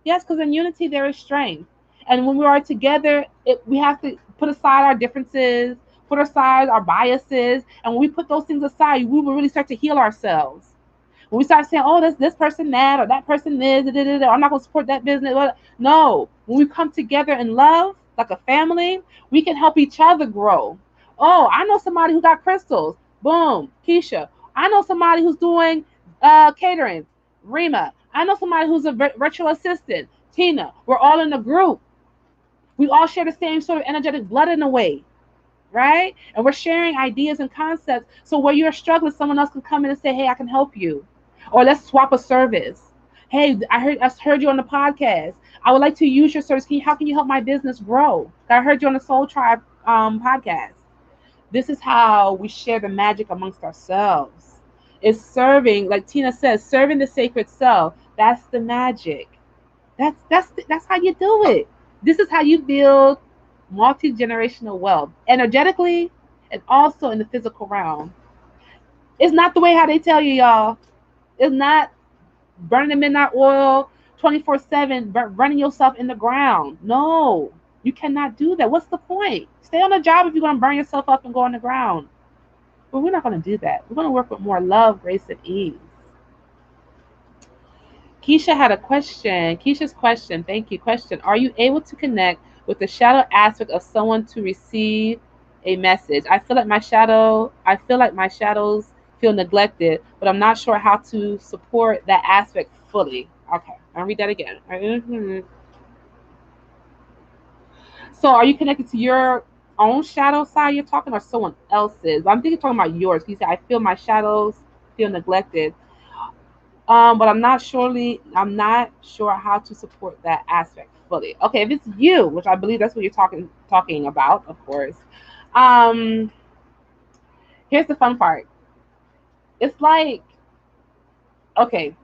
because in unity there is strength. And when we are together, we have to put aside our differences, put aside our biases. And when we put those things aside, we will really start to heal ourselves. When we start saying, oh, this person mad, or that person is, I'm not going to support that business. No. When we come together in love, like a family, we can help each other grow. Oh, I know somebody who got crystals. Boom, Keisha. I know somebody who's doing catering. Rima. I know somebody who's a virtual assistant. Tina. We're all in a group. We all share the same sort of energetic blood in a way, right? And we're sharing ideas and concepts. So where you're struggling, someone else can come in and say, hey, I can help you. Or let's swap a service. Hey, I heard you on the podcast. I would like to use your service. How can you help my business grow? I heard you on the Soul Tribe podcast. This is how we share the magic amongst ourselves. It's serving, like Tina says, serving the sacred self. That's the magic. That's how you do it. This is how you build multi-generational wealth, energetically and also in the physical realm. It's not the way how they tell you, y'all. It's not burning the midnight oil 24/7, running yourself in the ground. No, you cannot do that. What's the point? Stay on the job if you're going to burn yourself up and go on the ground. But we're not going to do that. We're going to work with more love, grace, and ease. Keisha had a question. Keisha's question, thank you. Question: are you able to connect with the shadow aspect of someone to receive a message? I feel like my shadows feel neglected, but I'm not sure how to support that aspect fully. Okay, I'll read that again. So are you connected to your own shadow side you're talking, or someone else's? I'm thinking talking about yours. You said I feel my shadows feel neglected. But I'm not sure how to support that aspect fully. Okay, if it's you, which I believe that's what you're talking about, of course. Here's the fun part. It's like, okay,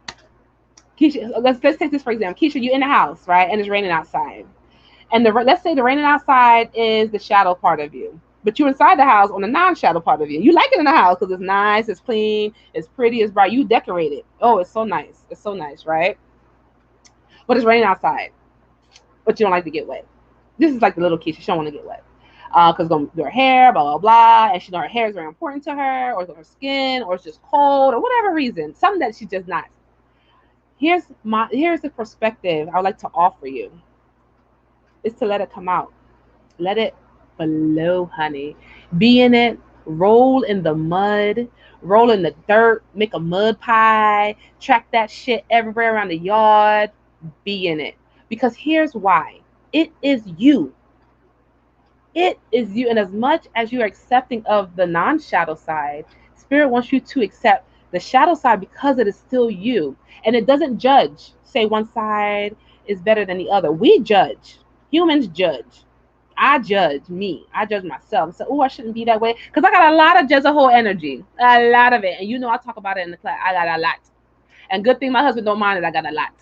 Keisha, let's take this for example. Keisha, you're in the house, right? And it's raining outside. And let's say the raining outside is the shadow part of you. But you're inside the house on the non-shadow part of you. You like it in the house because it's nice, it's clean, it's pretty, it's bright. You decorate it. Oh, it's so nice. It's so nice, right? But it's raining outside. But you don't like to get wet. This is like the little Keisha. She don't want to get wet. Because it's going to do her hair, blah, blah, blah. And she know her hair is very important to her, or it's on her skin, or it's just cold, or whatever reason. Something that she does not. Here's the perspective I would like to offer you. Is to let it come out. Let it flow, honey. Be in it. Roll in the mud. Roll in the dirt. Make a mud pie. Track that shit everywhere around the yard. Be in it. Because here's why. It is you. It is you. And as much as you're accepting of the non-shadow side, Spirit wants you to accept the shadow side because it is still you. And it doesn't judge. Say one side is better than the other. We judge. Humans judge. I judge me. I judge myself. So, oh, I shouldn't be that way. Because I got a lot of Jezebel energy. A lot of it. And you know I talk about it in the class. I got a lot. And good thing my husband don't mind it. I got a lot.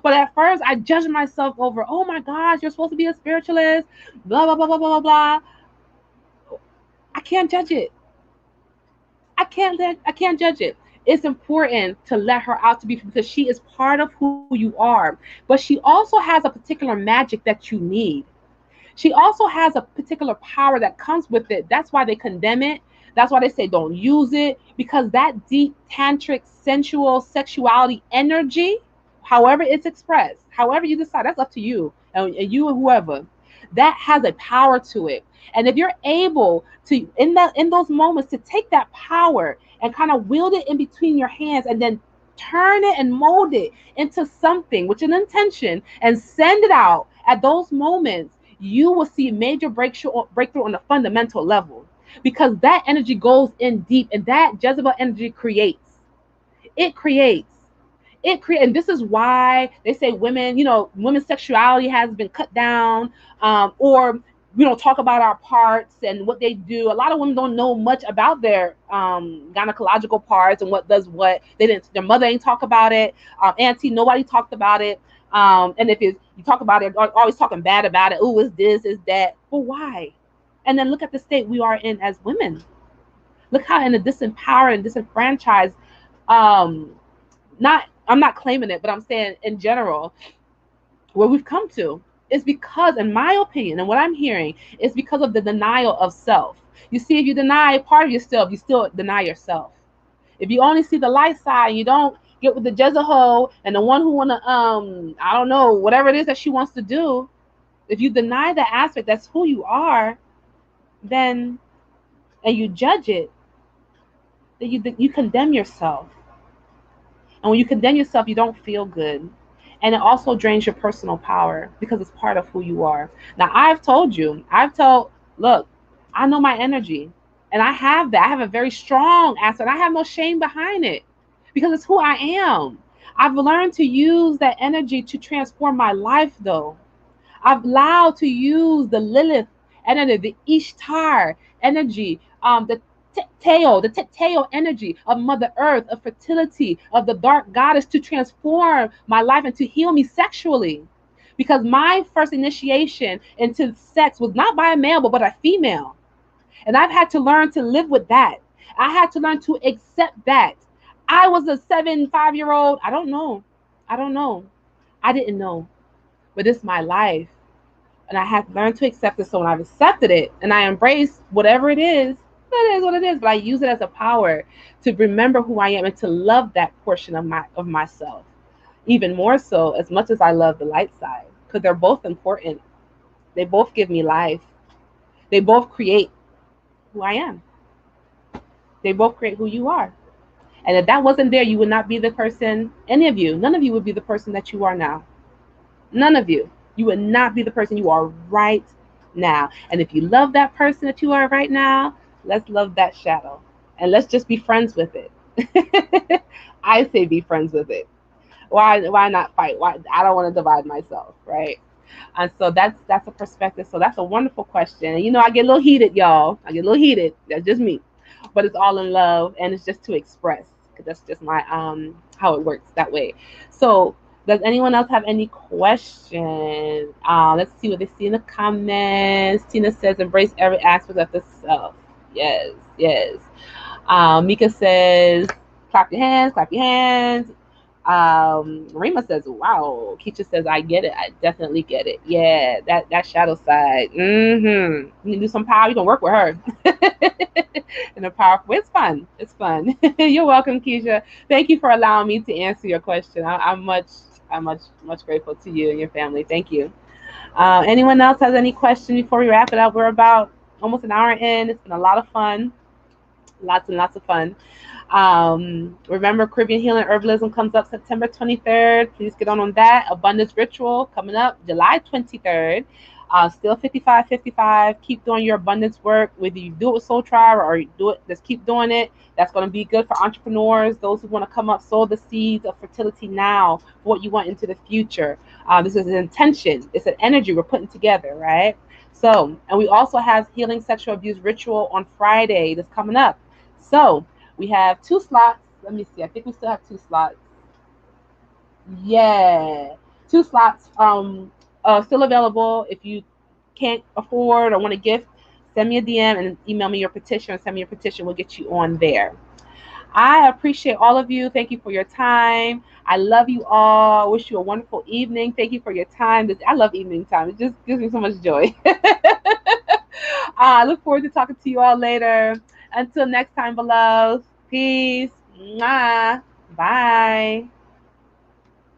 But at first, I judged myself over, oh my gosh, you're supposed to be a spiritualist. Blah, blah, blah, blah, blah, blah. I can't judge it. I can't judge it. It's important to let her out to be, because she is part of who you are. But she also has a particular magic that you need. She also has a particular power that comes with it. That's why they condemn it. That's why they say don't use it, because that deep tantric sensual sexuality energy, however it's expressed, however you decide, that's up to you and you and whoever, that has a power to it. And if you're able to, in those moments, to take that power and kind of wield it in between your hands and then turn it and mold it into something with an intention and send it out at those moments, you will see major breakthrough on a fundamental level, because that energy goes in deep, and that Jezebel energy creates. It creates. And this is why they say women's sexuality has been cut down, or we don't talk about our parts and what they do. A lot of women don't know much about their gynecological parts and what does what. Their mother ain't talk about it. Auntie, nobody talked about it. And if you talk about it, always talking bad about it. Oh, it's this, it's that. But why? And then look at the state we are in as women. Look how in a disempowered and disenfranchised, I'm not claiming it, but I'm saying in general, where we've come to is because, in my opinion, and what I'm hearing, is because of the denial of self. You see, if you deny part of yourself, you still deny yourself. If you only see the light side, you don't get with the Jezebel and the one who wanna I don't know, whatever it is that she wants to do, if you deny that aspect, that's who you are, then and you judge it, then you condemn yourself. And when you condemn yourself, you don't feel good. And it also drains your personal power because it's part of who you are. Now, look, I know my energy. And I have that. I have a very strong aspect. I have no shame behind it because it's who I am. I've learned to use that energy to transform my life, though. I've allowed to use the Lilith energy, the Ishtar energy, the Teteo energy of Mother Earth, of fertility, of the dark goddess to transform my life and to heal me sexually. Because my first initiation into sex was not by a male, but by a female. And I've had to learn to live with that. I had to learn to accept that. I was a 5-year-old. I don't know. I didn't know. But it's my life. And I have learned to accept it. So when I've accepted it and I embrace whatever it is what it is. But I use it as a power to remember who I am and to love that portion of myself. Even more so, as much as I love the light side. Because they're both important. They both give me life. They both create who I am. They both create who you are. And if that wasn't there, you would not be the person, none of you would be the person that you are now. None of you. You would not be the person you are right now. And if you love that person that you are right now, let's love that shadow. And let's just be friends with it. I say be friends with it. Why not fight? Why? I don't want to divide myself, right? And so that's a perspective. So that's a wonderful question. And I get a little heated, y'all. I get a little heated. That's just me. But it's all in love, and it's just to express. Because that's just my how it works that way. So does anyone else have any questions? Let's see what they see in the comments. Tina says, embrace every aspect of the self. Yes. Mika says, clap your hands. Rima says, wow. Keisha says, I get it. I definitely get it. Yeah, that shadow side. You can do some power. You can work with her. In a powerful, it's fun. You're welcome, Keisha. Thank you for allowing me to answer your question. I'm much grateful to you and your family. Thank you. Anyone else has any questions before we wrap it up? We're about almost an hour in. It's been a lot of fun. Lots and lots of fun. Remember, Caribbean Healing Herbalism comes up September 23rd. Please get on that. Abundance Ritual coming up July 23rd. Still 55-55. Keep doing your abundance work, whether you do it with Soul Tribe or just keep doing it. That's going to be good for entrepreneurs, those who want to come up, sow the seeds of fertility now for what you want into the future. This is an intention. It's an energy we're putting together, right? So, and we also have Healing Sexual Abuse Ritual on Friday that's coming up. So we have 2 slots. Let me see. I think we still have 2 slots. Yeah, 2 slots still available. If you can't afford or want a gift, send me a DM and email me your petition, or send me your petition. We'll get you on there. I appreciate all of you. Thank you for your time. I love you all. I wish you a wonderful evening. Thank you for your time. I love evening time. It just gives me so much joy. I look forward to talking to you all later. Until next time, beloveds. Peace. Mwah. Bye.